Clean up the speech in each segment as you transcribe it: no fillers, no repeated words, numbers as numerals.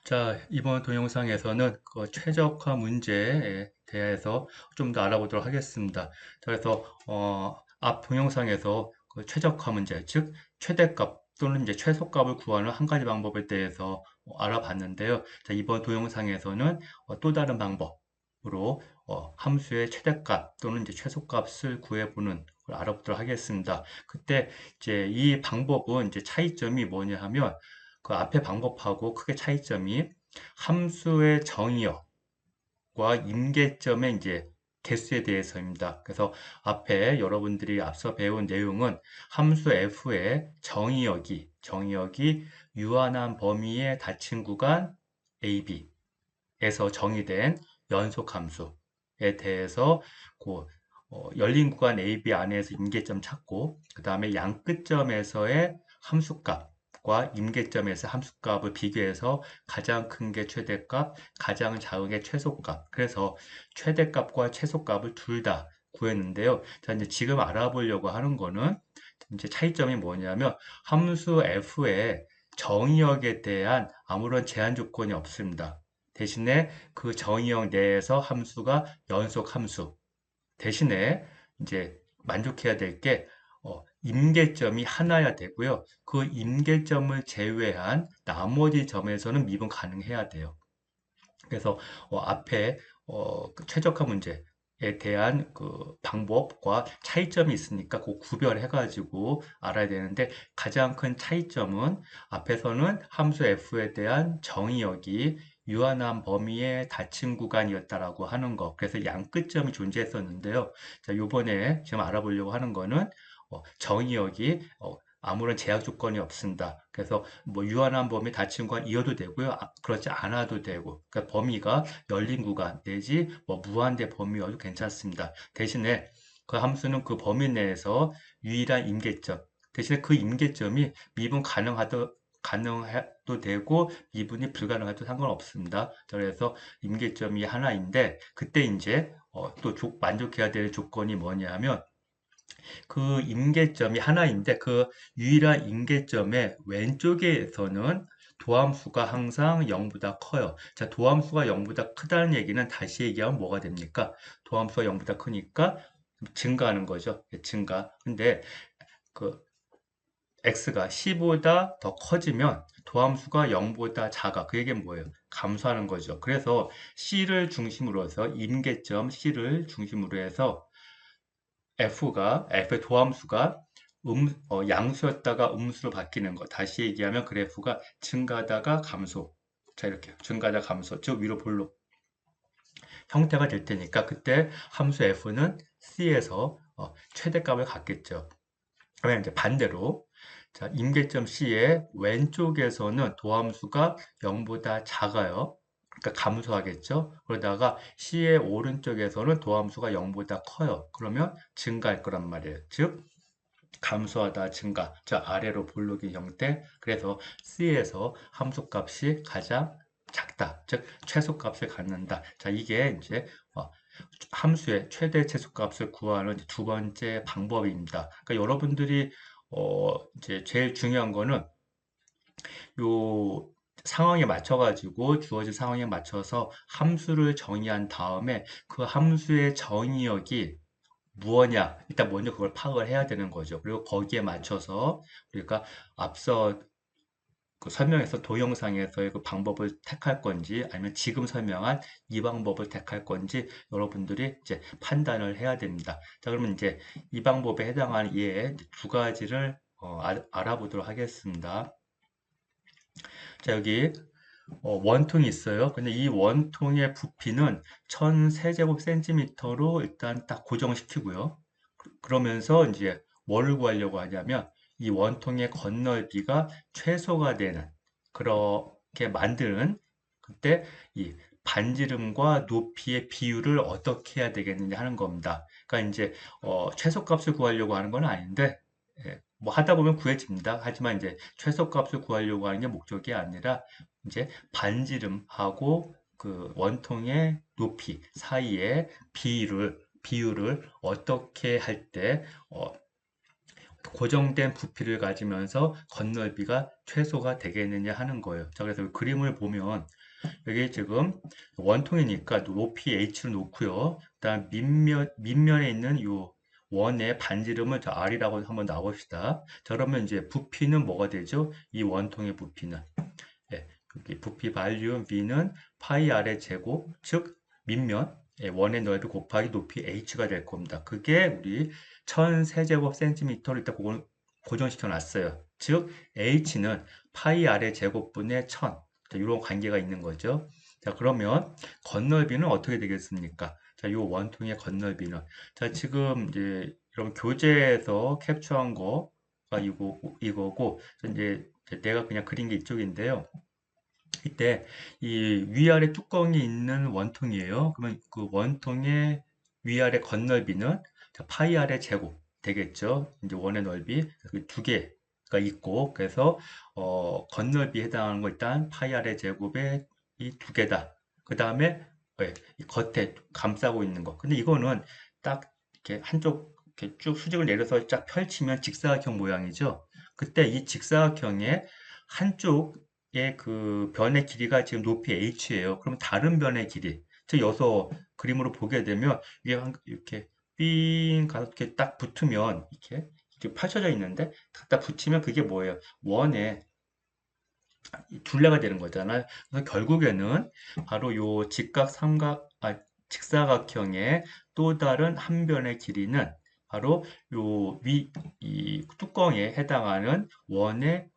자, 이번 동영상에서는 그 최적화 문제에 대해서 좀 더 알아보도록 하겠습니다. 자, 그래서 앞 동영상에서 그 최적화 문제, 즉 최대값 또는 이제 최소값을 구하는 한 가지 방법에 대해서 알아봤는데요. 자, 이번 동영상에서는 또 다른 방법으로 함수의 최대값 또는 이제 최소값을 구해보는 걸 알아보도록 하겠습니다. 그때 이제 이 방법은 이제 차이점이 뭐냐 하면 그 앞에 방법하고 크게 차이점이 함수의 정의역과 임계점의 이제 개수에 대해서입니다. 그래서 앞에 여러분들이 앞서 배운 내용은 함수 f의 정의역이 유한한 범위에 닫힌 구간 AB에서 정의된 연속함수에 대해서 그 열린 구간 AB 안에서 임계점 찾고 그 다음에 양끝점에서의 함수값과 임계점에서 함수값을 비교해서 가장 큰 게 최대값, 가장 작은 게 최소값. 그래서 최대값과 최소값을 둘 다 구했는데요. 자, 이제 지금 알아보려고 하는 거는 이제 차이점이 뭐냐면 함수 f의 정의역에 대한 아무런 제한 조건이 없습니다. 대신에 그 정의역 내에서 함수가 연속 함수. 대신에 이제 만족해야 될 게 임계점이 하나야 되고요. 그 임계점을 제외한 나머지 점에서는 미분 가능해야 돼요. 그래서 앞에 그 최적화 문제에 대한 그 방법과 차이점이 있으니까 그 구별해가지고 알아야 되는데 가장 큰 차이점은 앞에서는 함수 f에 대한 정의역이 유한한 범위에 닫힌 구간이었다라고 하는 거. 그래서 양끝점이 존재했었는데요. 자, 요번에 지금 알아보려고 하는 거는 정의역이 아무런 제약 조건이 없습니다. 그래서 뭐 유한한 범위 닫힌 구간 이어도 되고요. 그렇지 않아도 되고. 그러니까 범위가 열린 구간 내지 뭐 무한대 범위여도 괜찮습니다. 대신에 그 함수는 그 범위 내에서 유일한 임계점. 대신에 그 임계점이 미분 가능해도 되고 미분이 불가능해도 상관없습니다. 그래서 임계점이 하나인데 그때 이제 또 만족해야 될 조건이 뭐냐 하면 그 임계점이 하나인데 그 유일한 임계점의 왼쪽에서는 도함수가 항상 0보다 커요. 자, 도함수가 0보다 크다는 얘기는 다시 얘기하면 뭐가 됩니까? 도함수가 0보다 크니까 증가하는 거죠. 예, 증가. 근데 그 x가 c보다 더 커지면 도함수가 0보다 작아. 그 얘기는 뭐예요? 감소하는 거죠. 그래서 c를 중심으로 해서 임계점 c를 중심으로 해서 f의 도함수가 양수였다가 음수로 바뀌는 거. 다시 얘기하면 그래프가 증가하다가 감소. 자, 이렇게 증가하다 감소. 즉 위로 볼록 형태가 될 테니까 그때 함수 f는 c에서 최대값을 갖겠죠. 그러면 이제 반대로 자, 임계점 C의 왼쪽에서는 도함수가 0보다 작아요. 그러니까 감소하겠죠. 그러다가 C의 오른쪽에서는 도함수가 0보다 커요. 그러면 증가할 거란 말이에요. 즉 감소하다 증가. 자, 아래로 볼록인 형태. 그래서 C에서 함수값이 가장 작다. 즉 최소값을 갖는다. 자, 이게 이제 함수의 최대 최소값을 구하는 두 번째 방법입니다. 그러니까 여러분들이 이제 제일 중요한 거는 요 상황에 맞춰가지고 주어진 상황에 맞춰서 함수를 정의한 다음에 그 함수의 정의역이 무엇냐 일단 먼저 그걸 파악을 해야 되는 거죠. 그리고 거기에 맞춰서 우리가 앞서 그 설명에서 동영상에서의 그 방법을 택할 건지 아니면 지금 설명한 이 방법을 택할 건지 여러분들이 이제 판단을 해야 됩니다. 자, 그러면 이제 이 방법에 해당하는 예 두 가지를 알아보도록 하겠습니다. 자, 여기 원통이 있어요. 근데 이 원통의 부피는 1000세제곱센티미터로 일단 딱 고정시키고요. 그러면서 이제 뭐를 구하려고 하냐면 이 원통의 건널비가 최소가 되는 그렇게 만드는 그때 이 반지름과 높이의 비율을 어떻게 해야 되겠느냐 하는 겁니다. 그러니까 이제 최소값을 구하려고 하는 건 아닌데 뭐 하다 보면 구해집니다. 하지만 이제 최소값을 구하려고 하는 게 목적이 아니라 이제 반지름하고 그 원통의 높이 사이의 비율을 어떻게 할 때 고정된 부피를 가지면서 건널비가 최소가 되겠느냐 하는 거예요. 자, 그래서 그림을 보면 여기 지금 원통이니까 높이 H로 놓고요. 그다음 밑면에 있는 요 원의 반지름을 저 R이라고 한번 놔봅시다. 자, 그러면 이제 부피는 뭐가 되죠? 이 원통의 부피는 예, 여기 부피 발륨 V는 파이 R의 제곱, 즉 밑면 예, 원의 넓이 곱하기 높이 H가 될 겁니다. 그게 우리 1000세제곱센티미터를 일단 고정시켜 놨어요. 즉 H는 파이 R의 제곱분의 1000 이런 관계가 있는 거죠. 자, 그러면 건널비는 어떻게 되겠습니까? 자, 요 원통의 건널비는 자, 지금 이제 여러분 교재에서 캡처한 거가 이거고 이제 내가 그냥 그린 게 이쪽인데요. 이때 이 위아래 뚜껑이 있는 원통이에요. 그러면 그 원통의 위아래 건널비는 파이 아래 제곱 되겠죠. 이제 원의 넓이 두 개가 있고 그래서 건널비에 해당하는 거 일단 파이 아래 제곱의 이 두 개다. 그 다음에 이 겉에 감싸고 있는 거. 근데 이거는 딱 이렇게 한쪽 이렇게 쭉 수직을 내려서 쫙 펼치면 직사각형 모양이죠. 그때 이 직사각형의 한쪽 그 변의 길이가 지금 높이 h예요. 그럼 다른 변의 길이, 즉 여기서 그림으로 보게 되면 이게 이렇게 삥 가서 이렇게 딱 붙으면 이렇게 펼쳐져 있는데 갖다 붙이면 그게 뭐예요? 원의 둘레가 되는 거잖아요. 그래서 결국에는 바로 요 직사각형의 또 다른 한 변의 길이는 바로 이 뚜껑에 해당하는 원의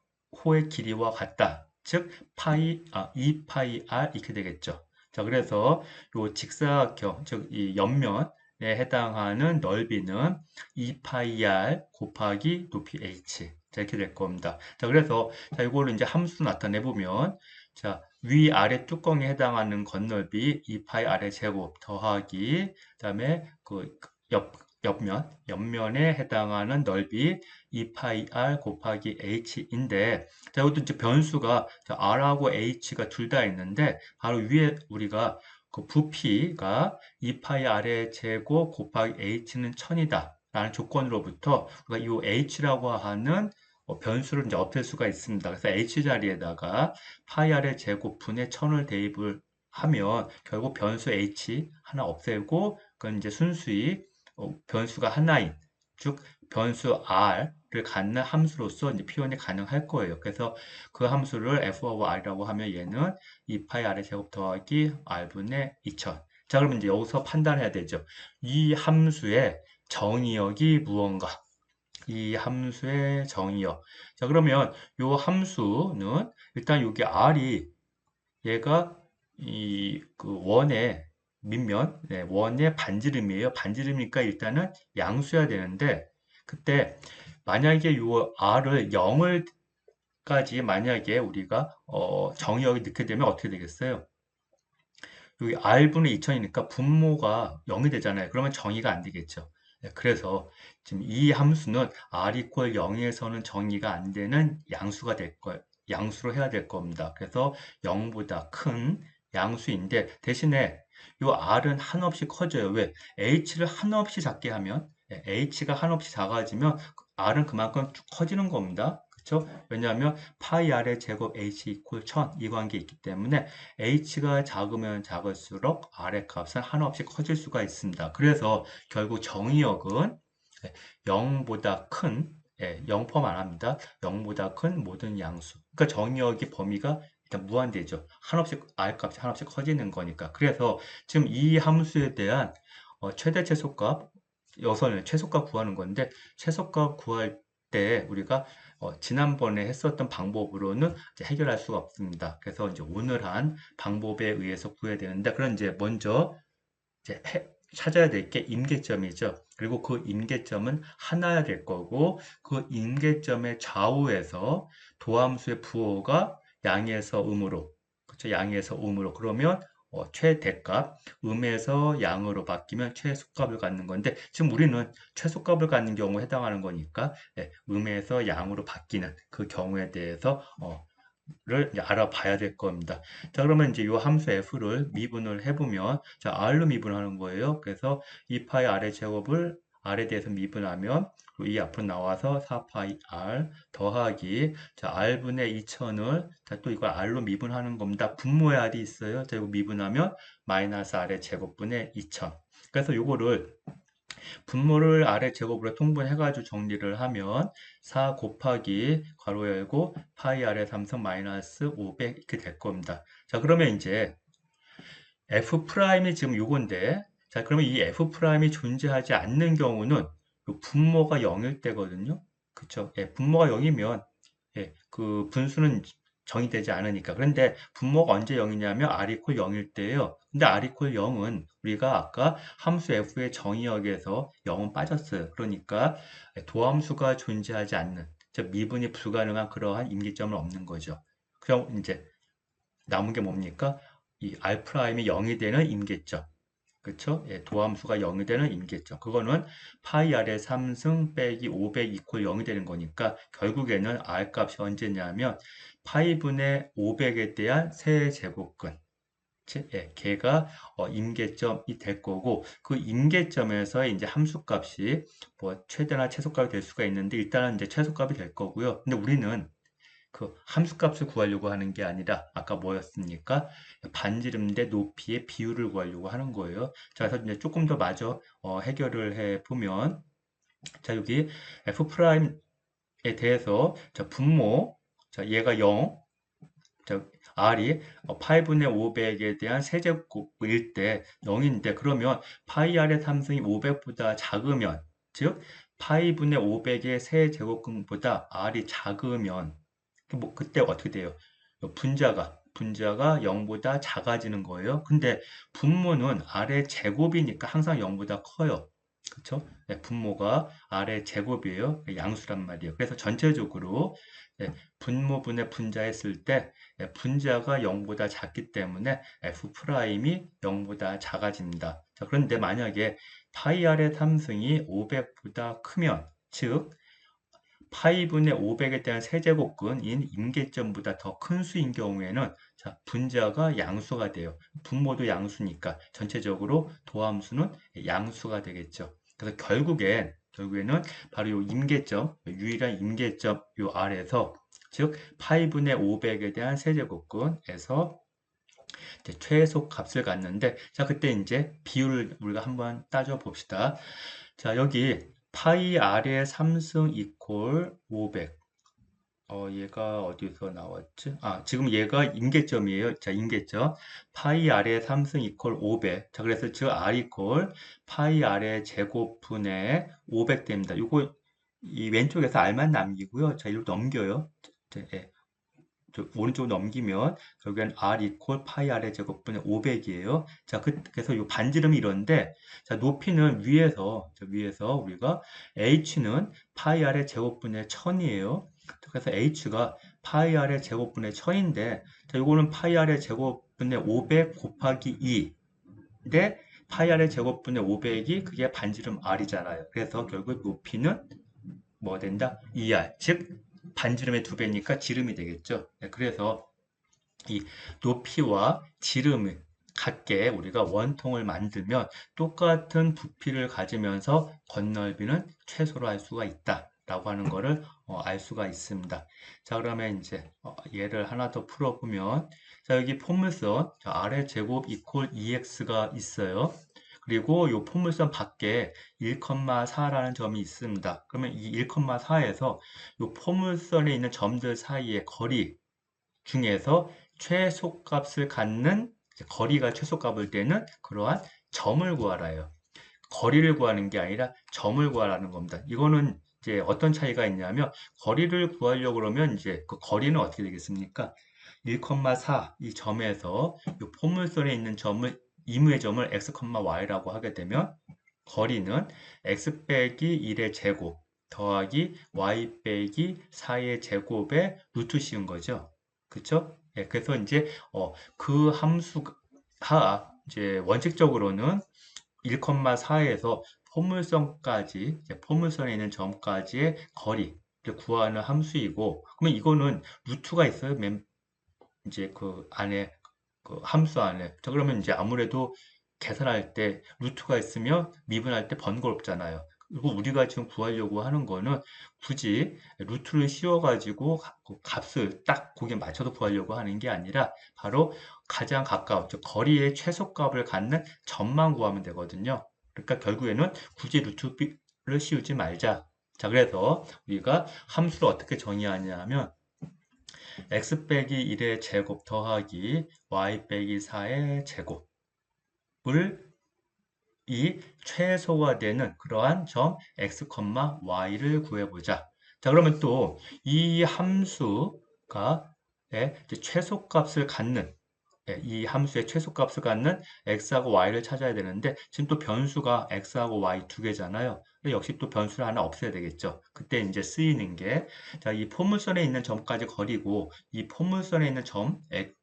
호의 길이와 같다. 즉, 2파이 r 이렇게 되겠죠. 자, 그래서 요 직사각형, 즉, 이 옆면에 해당하는 넓이는 2파이 r 곱하기 높이 h. 자, 이렇게 될 겁니다. 자, 그래서 자, 이거를 이제 함수 나타내 보면 자, 위아래 뚜껑에 해당하는 건널비 2파이 r의 제곱 더하기 그다음에 그 옆면에 해당하는 넓이 2파이 r 곱하기 h인데 자, 이것도 이제 변수가 자, r하고 h가 둘 다 있는데 바로 위에 우리가 그 부피가 2파이 r의 제곱 곱하기 h는 1000이다 라는 조건으로부터 우리가 이 h라고 하는 변수를 이제 없앨 수가 있습니다. 그래서 h 자리에다가 파이 r의 제곱분의 1000을 대입을 하면 결국 변수 h 하나 없애고 그건 이제 순수히 변수가 하나인 즉 변수 r을 갖는 함수로서 이제 표현이 가능할 거예요. 그래서 그 함수를 f of r이라고 하면 얘는 2파이 r의 제곱 더하기 r분의 2000. 자, 그러면 이제 여기서 판단해야 되죠. 이 함수의 정의역이 무언가? 이 함수의 정의역. 자, 그러면 이 함수는 일단 여기 r이 얘가 이 그 원의 밑면, 네, 원의 반지름이에요. 반지름이니까 일단은 양수여야 되는데 그때 만약에 요 r을 0을까지 만약에 우리가 정의역이 넣게 되면 어떻게 되겠어요? 여기 r분의 2000이니까 분모가 0이 되잖아요. 그러면 정의가 안 되겠죠. 네, 그래서 지금 이 함수는 r 이퀄 0에서는 정의가 안 되는 양수가 될 거예요. 양수로 해야 될 겁니다. 그래서 0보다 큰 양수인데 대신에 이 r은 한없이 커져요. 왜? h를 한없이 작게 하면 h가 한없이 작아지면 r은 그만큼 쭉 커지는 겁니다. 그렇죠? 왜냐하면 파이 r의 제곱 h 이퀄 1000 이 관계에 있기 때문에 h가 작으면 작을수록 r의 값은 한없이 커질 수가 있습니다. 그래서 결국 정의역은 0보다 큰 0 포함 안 합니다. 0보다 큰 모든 양수. 그러니까 정의역의 범위가 일단 무한대죠. 한없이 r값이 한없이 커지는 거니까. 그래서 지금 이 함수에 대한 최대 최소값 여기서는 최소값 구하는 건데 최소값 구할 때 우리가 지난번에 했었던 방법으로는 이제 해결할 수가 없습니다. 그래서 이제 오늘 한 방법에 의해서 구해야 되는데, 그럼 이제 먼저 이제 찾아야 될 게 임계점이죠. 그리고 그 임계점은 하나야 될 거고, 그 임계점의 좌우에서 도함수의 부호가 양에서 음으로, 그렇죠? 양에서 음으로. 그러면 최대값, 음에서 양으로 바뀌면 최소값을 갖는 건데, 지금 우리는 최소값을 갖는 경우에 해당하는 거니까, 음에서 양으로 바뀌는 그 경우에 대해서, 를 이제 알아봐야 될 겁니다. 자, 그러면 이제 이 함수 f를 미분을 해보면, 자, r로 미분하는 거예요. 그래서 2파이 r의 제곱을 r에 대해서 미분하면 그리고 이 앞으로 나와서 4파이 r 더하기 자 r분의 2000을 자 또 이걸 r로 미분하는 겁니다. 분모의 r이 있어요. 자 이거 미분하면 마이너스 r의 제곱분의 2000. 그래서 요거를 분모를 r의 제곱으로 통분해가지고 정리를 하면 4 곱하기 괄호 열고 파이 r의 3승 마이너스 500 이렇게 될 겁니다. 자 그러면 이제 f 프라임이 지금 요건데 자 그러면 이 f 프라임이 존재하지 않는 경우는 요 분모가 0일 때거든요. 그쵸? 예, 분모가 0이면 예, 그 분수는 정의되지 않으니까. 그런데 분모가 언제 0이냐면 r 이퀄 0일 때예요. 근데 r 이퀄 0은 우리가 아까 함수 f의 정의역에서 0은 빠졌어요. 그러니까 도함수가 존재하지 않는, 즉 미분이 불가능한 그러한 임계점은 없는 거죠. 그럼 이제 남은 게 뭡니까? 이 r'이 0이 되는 임계점. 그쵸? 예, 도함수가 0이 되는 임계점. 그거는 파이 r의 3승 빼기 500 이퀄 0이 되는 거니까 결국에는 r 값이 언제냐면 파이분의 500에 대한 세제곱근. 예, 걔가 임계점이 될 거고 그 임계점에서 이제 함수값이 뭐 최대나 최소값이 될 수가 있는데 일단은 이제 최소값이 될 거고요. 근데 우리는 그 함수값을 구하려고 하는 게 아니라 아까 뭐였습니까? 반지름 대 높이의 비율을 구하려고 하는 거예요. 자, 그래서 이제 조금 더 마저 해결을 해 보면 자, 여기 F'에 대해서 자, 분모 자, 얘가 0 자, R이 파이분의 500에 대한 세제곱일 때 0인데 그러면 파이 R의 3승이 500보다 작으면 즉 파이분의 500의 세제곱근보다 R이 작으면 뭐 그때 어떻게 돼요? 분자가 0보다 작아지는 거예요. 근데 분모는 아래 제곱이니까 항상 0보다 커요. 그렇죠? 네, 분모가 아래 제곱이에요. 양수란 말이에요. 그래서 전체적으로 네, 분모분의 분자 했을 때 네, 분자가 0보다 작기 때문에 F'이 0보다 작아집니다. 자, 그런데 만약에 파이 아래 탐승이 500보다 크면 즉 파이분의 500에 대한 세제곱근인 임계점보다 더 큰 수인 경우에는 자, 분자가 양수가 돼요. 분모도 양수니까 전체적으로 도함수는 양수가 되겠죠. 그래서 결국에는 바로 요 임계점, 유일한 임계점 요 아래에서 즉 파이분의 500에 대한 세제곱근에서 최소 값을 갖는데 자 그때 이제 비율을 우리가 한번 따져 봅시다. 자 여기 파이 r의 3승 이퀄 500 얘가 어디서 나왔지? 아, 지금 얘가 임계점이에요. 자, 임계점. 파이 r의 3승 이퀄 500. 자, 그래서 즉 r 이퀄 파이 r의 제곱분의 500 됩니다. 요거 이 왼쪽에서 r만 남기고요. 자, 이걸 넘겨요. 예. 오른쪽으로 넘기면 결국엔 r 이퀄 파이 r의 제곱분의 500이에요. 자, 그래서 이 반지름이 이런데 자, 높이는 위에서 우리가 h는 파이 r의 제곱분의 1000이에요. 그래서 h가 파이 r의 제곱분의 1000인데 자, 이거는 파이 r의 제곱분의 500 곱하기 2인데 파이 r의 제곱분의 500이 그게 반지름 r이잖아요. 그래서 결국 높이는 뭐 된다? 2r, 즉 반지름의 2배니까 지름이 되겠죠. 네, 그래서 이 높이와 지름을 같게 우리가 원통을 만들면 똑같은 부피를 가지면서 건널비는 최소로 할 수가 있다. 라고 하는 것을 알 수가 있습니다. 자, 그러면 이제 예를 하나 더 풀어보면 자, 여기 포물선 아래 제곱 이퀄 2x가 있어요. 그리고 이 포물선 밖에 1,4라는 점이 있습니다. 그러면 이 1,4에서 이 포물선에 있는 점들 사이의 거리 중에서 최소값을 갖는 거리가 최소값을 되는 그러한 점을 구하라요. 거리를 구하는 게 아니라 점을 구하라는 겁니다. 이거는 이제 어떤 차이가 있냐면 거리를 구하려고 그러면 이제 그 거리는 어떻게 되겠습니까? 1,4 이 점에서 이 포물선에 있는 점을 이무의 점을 x, y라고 하게 되면 거리는 x 빼기 1의 제곱 더하기 y 빼기 4의 제곱의 루트 씌운 거죠. 그쵸? 예, 그래서 이제 그 함수가 이제 원칙적으로는 1,4에서 포물선까지 포물선에 있는 점까지의 거리 구하는 함수이고 그러면 이거는 루트가 있어요. 이제 그 안에 그 함수 안에. 자, 그러면 이제 아무래도 계산할 때 루트가 있으면 미분할 때 번거롭잖아요. 그리고 우리가 지금 구하려고 하는 거는 굳이 루트를 씌워가지고 그 값을 딱 거기에 맞춰서 구하려고 하는 게 아니라 바로 가장 가까운, 즉 거리의 최소값을 갖는 점만 구하면 되거든요. 그러니까 결국에는 굳이 루트를 씌우지 말자. 자, 그래서 우리가 함수를 어떻게 정의하냐 하면 x 빼기 1의 제곱 더하기 y 빼기 4의 제곱을 이 최소가 되는 그러한 점 x, y를 구해보자. 자, 그러면 또 이 함수가 이제 최소값을 갖는 이 함수의 최소값을 갖는 x하고 y를 찾아야 되는데 지금 또 변수가 x하고 y 두 개잖아요. 역시 또 변수를 하나 없애야 되겠죠. 그때 이제 쓰이는 게 자, 이 포물선에 있는 점까지 거리고 이 포물선에 있는 점의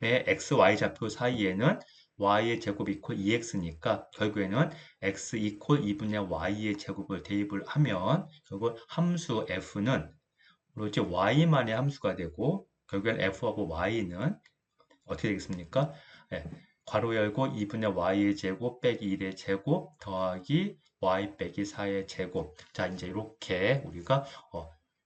x, y 좌표 사이에는 y의 제곱 이퀄 2x니까 결국에는 x 이퀄 2분의 y의 제곱을 대입을 하면 결국 함수 f는 오로지 y만의 함수가 되고 결국엔 f하고 y는 어떻게 되겠습니까? 예, 괄호 열고 2분의 y의 제곱 빼기 1의 제곱 더하기 y 빼기 4의 제곱. 자, 이제 이렇게 우리가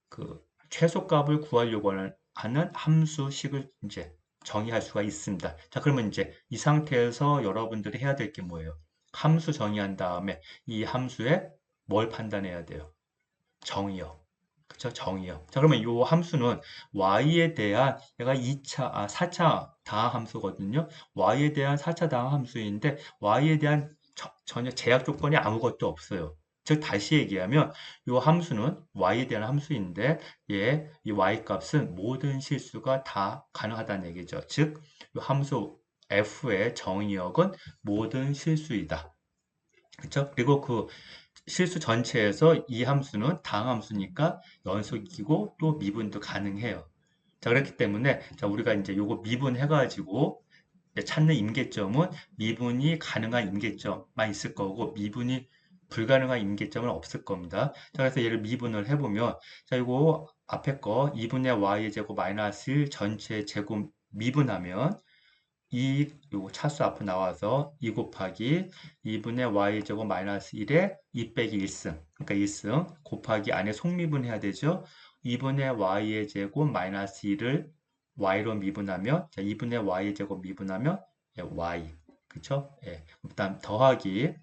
그 최소값을 구하려고 하는 함수식을 이제 정의할 수가 있습니다. 자, 그러면 이제 이 상태에서 여러분들이 해야 될 게 뭐예요? 함수 정의한 다음에 이 함수에 뭘 판단해야 돼요? 정의요. 그쵸? 정의요. 자, 그러면 이 함수는 y에 대한 얘가 4차 다항 함수거든요. y에 대한 4차 다항 함수인데 y에 대한 전혀 제약 조건이 아무것도 없어요. 즉 다시 얘기하면 이 함수는 y에 대한 함수인데 이 y 값은 모든 실수가 다 가능하다는 얘기죠. 즉, 이 함수 f의 정의역은 모든 실수이다. 그렇죠? 그리고 그 실수 전체에서 이 함수는 다항함수니까 연속이고 또 미분도 가능해요. 자, 그렇기 때문에 자, 우리가 이제 요거 미분해가지고 찾는 임계점은 미분이 가능한 임계점만 있을 거고 미분이 불가능한 임계점은 없을 겁니다. 자, 그래서 얘를 미분을 해보면 자, 이거 앞에 거 2분의 y의 제곱 마이너스 1 전체 제곱 미분하면 요거 차수 앞으로 나와서 2 곱하기 2분의 y 제곱 마이너스 1에 2 빼기 1승 그러니까 1승 곱하기 안에 속미분 해야 되죠. 2분의 y의 제곱 마이너스 1을 y로 미분하면 자, 2분의 y의 제곱 미분하면 y 그쵸? 예. 그다음 더하기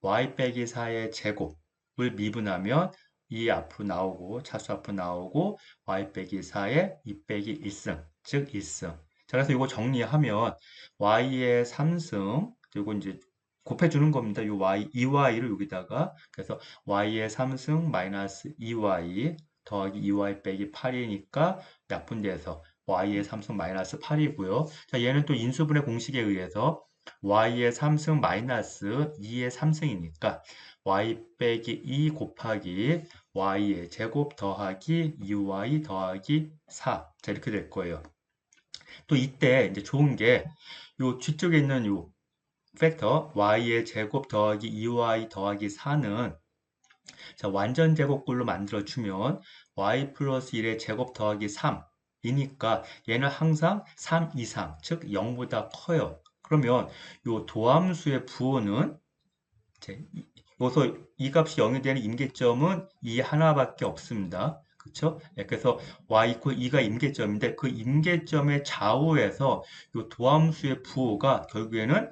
y 빼기 4의 제곱을 미분하면 2 앞으로 나오고 차수 앞으로 나오고 y 빼기 4의 2 빼기 1승 즉 1승 자, 그래서 이거 정리하면 y의 3승 그리고 이제 곱해주는 겁니다. 요 y, 2y를 여기다가 그래서 y의 3승 마이너스 2y 더하기 2y 빼기 8이니까 약분돼서 y의 3승 마이너스 8이고요. 자, 얘는 또 인수분해 공식에 의해서 y의 3승 마이너스 2의 3승이니까 y 빼기 2 곱하기 y의 제곱 더하기 2y 더하기 4 자, 이렇게 될 거예요. 또 이때 이제 좋은 게 요 뒤쪽에 있는 요 팩터 y의 제곱 더하기 2y 더하기 4는 자, 완전 제곱글로 만들어 주면 y 플러스 1의 제곱 더하기 3이니까 얘는 항상 3 이상 즉 0보다 커요. 그러면 요 도함수의 부호는 여기서 이 값이 0이 되는 임계점은 이 하나밖에 없습니다. 그렇죠? 그래서 y 이퀄 2가 임계점인데 그 임계점의 좌우에서 이 도함수의 부호가 결국에는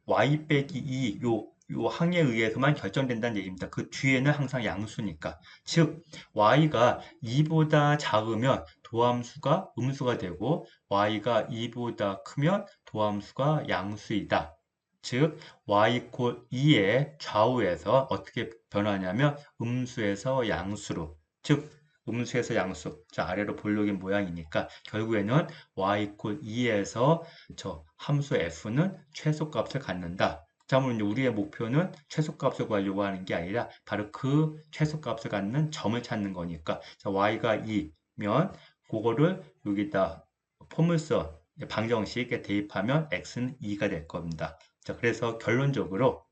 y 빼기 2, 요 항에 의해서만 결정된다는 얘기입니다. 그 뒤에는 항상 양수니까. 즉, y가 2보다 작으면 도함수가 음수가 되고 y가 2보다 크면 도함수가 양수이다. 즉, y 이퀄 2의 좌우에서 어떻게 변하냐면 음수에서 양수로. 즉, 음수에서 양수. 자, 아래로 볼록인 모양이니까 결국에는 y 이퀄 2에서 저 함수 f는 최소값을 갖는다. 자, 물론 우리의 목표는 최소값을 구하려고 하는 게 아니라 바로 그 최소값을 갖는 점을 찾는 거니까 자, y가 2면 그거를 여기다 포물선 방정식에 대입하면 x는 2가 될 겁니다. 자, 그래서 결론적으로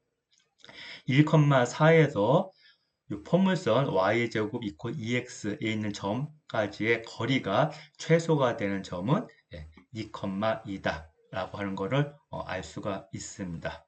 1,4에서 포물선 y의 제곱 이퀄 2x에 있는 점까지의 거리가 최소가 되는 점은 2,2다 라고 하는 것을 알 수가 있습니다.